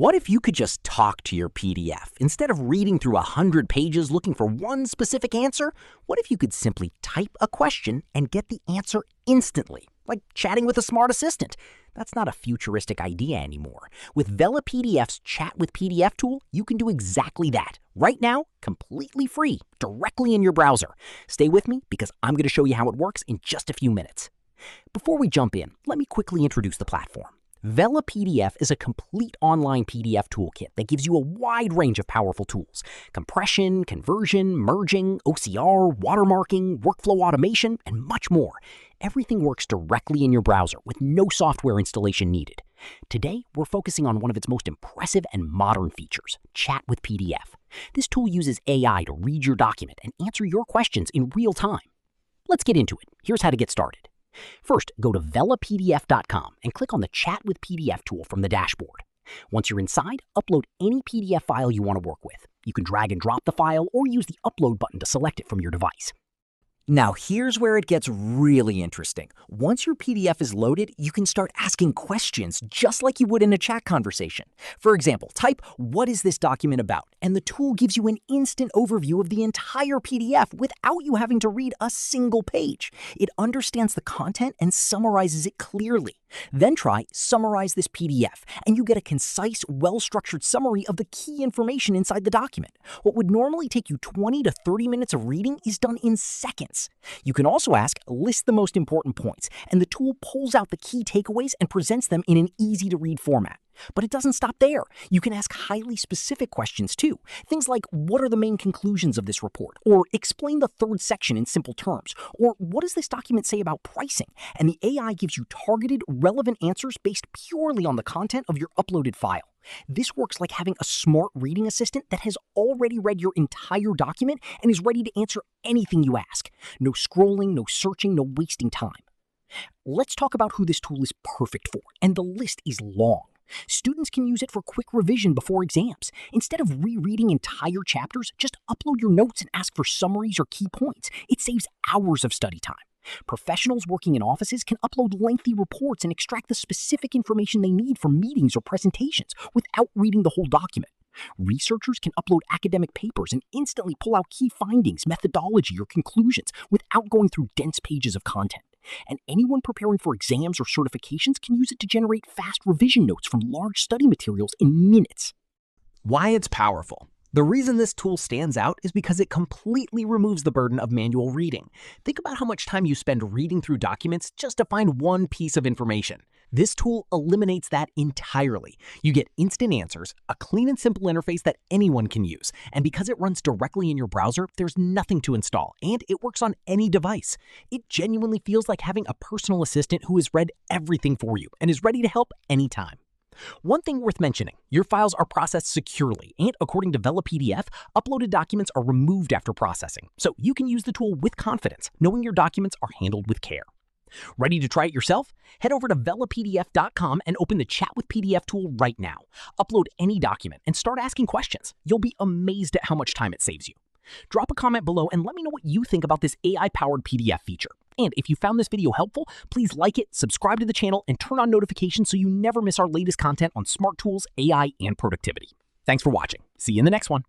What if you could just talk to your PDF? Instead of reading through 100 pages looking for one specific answer, what if you could simply type a question and get the answer instantly, like chatting with a smart assistant? That's not a futuristic idea anymore. With VelaPDF's Chat with PDF tool, you can do exactly that. Right now, completely free, directly in your browser. Stay with me because I'm going to show you how it works in just a few minutes. Before we jump in, let me quickly introduce the platform. VelaPDF is a complete online PDF toolkit that gives you a wide range of powerful tools: compression, conversion, merging, OCR, watermarking, workflow automation, and much more. Everything works directly in your browser with no software installation needed. Today, we're focusing on one of its most impressive and modern features: Chat with PDF. This tool uses AI to read your document and answer your questions in real time. Let's get into it. Here's how to get started. First, go to VelaPDF.com and click on the Chat with PDF tool from the dashboard. Once you're inside, upload any PDF file you want to work with. You can drag and drop the file or use the upload button to select it from your device. Now here's where it gets really interesting. Once your PDF is loaded, you can start asking questions just like you would in a chat conversation. For example, type, "What is this document about?" and the tool gives you an instant overview of the entire PDF without you having to read a single page. It understands the content and summarizes it clearly. Then try "Summarize this PDF," and you get a concise, well-structured summary of the key information inside the document. What would normally take you 20 to 30 minutes of reading is done in seconds. You can also ask, "List the most important points," and the tool pulls out the key takeaways and presents them in an easy-to-read format. But it doesn't stop there. You can ask highly specific questions too. Things like, "What are the main conclusions of this report?" Or "Explain the third section in simple terms." Or "What does this document say about pricing?" And the AI gives you targeted, relevant answers based purely on the content of your uploaded file. This works like having a smart reading assistant that has already read your entire document and is ready to answer anything you ask. No scrolling, no searching, no wasting time. Let's talk about who this tool is perfect for, and the list is long. Students can use it for quick revision before exams. Instead of rereading entire chapters, just upload your notes and ask for summaries or key points. It saves hours of study time. Professionals working in offices can upload lengthy reports and extract the specific information they need for meetings or presentations without reading the whole document. Researchers can upload academic papers and instantly pull out key findings, methodology, or conclusions without going through dense pages of content. And anyone preparing for exams or certifications can use it to generate fast revision notes from large study materials in minutes. Why it's powerful. The reason this tool stands out is because it completely removes the burden of manual reading. Think about how much time you spend reading through documents just to find one piece of information. This tool eliminates that entirely. You get instant answers, a clean and simple interface that anyone can use. And because it runs directly in your browser, there's nothing to install, and it works on any device. It genuinely feels like having a personal assistant who has read everything for you and is ready to help anytime. One thing worth mentioning, your files are processed securely, and according to VelaPDF, uploaded documents are removed after processing, so you can use the tool with confidence, knowing your documents are handled with care. Ready to try it yourself? Head over to VelaPDF.com and open the Chat with PDF tool right now. Upload any document and start asking questions. You'll be amazed at how much time it saves you. Drop a comment below and let me know what you think about this AI-powered PDF feature. And if you found this video helpful, please like it, subscribe to the channel, and turn on notifications so you never miss our latest content on smart tools, AI, and productivity. Thanks for watching. See you in the next one.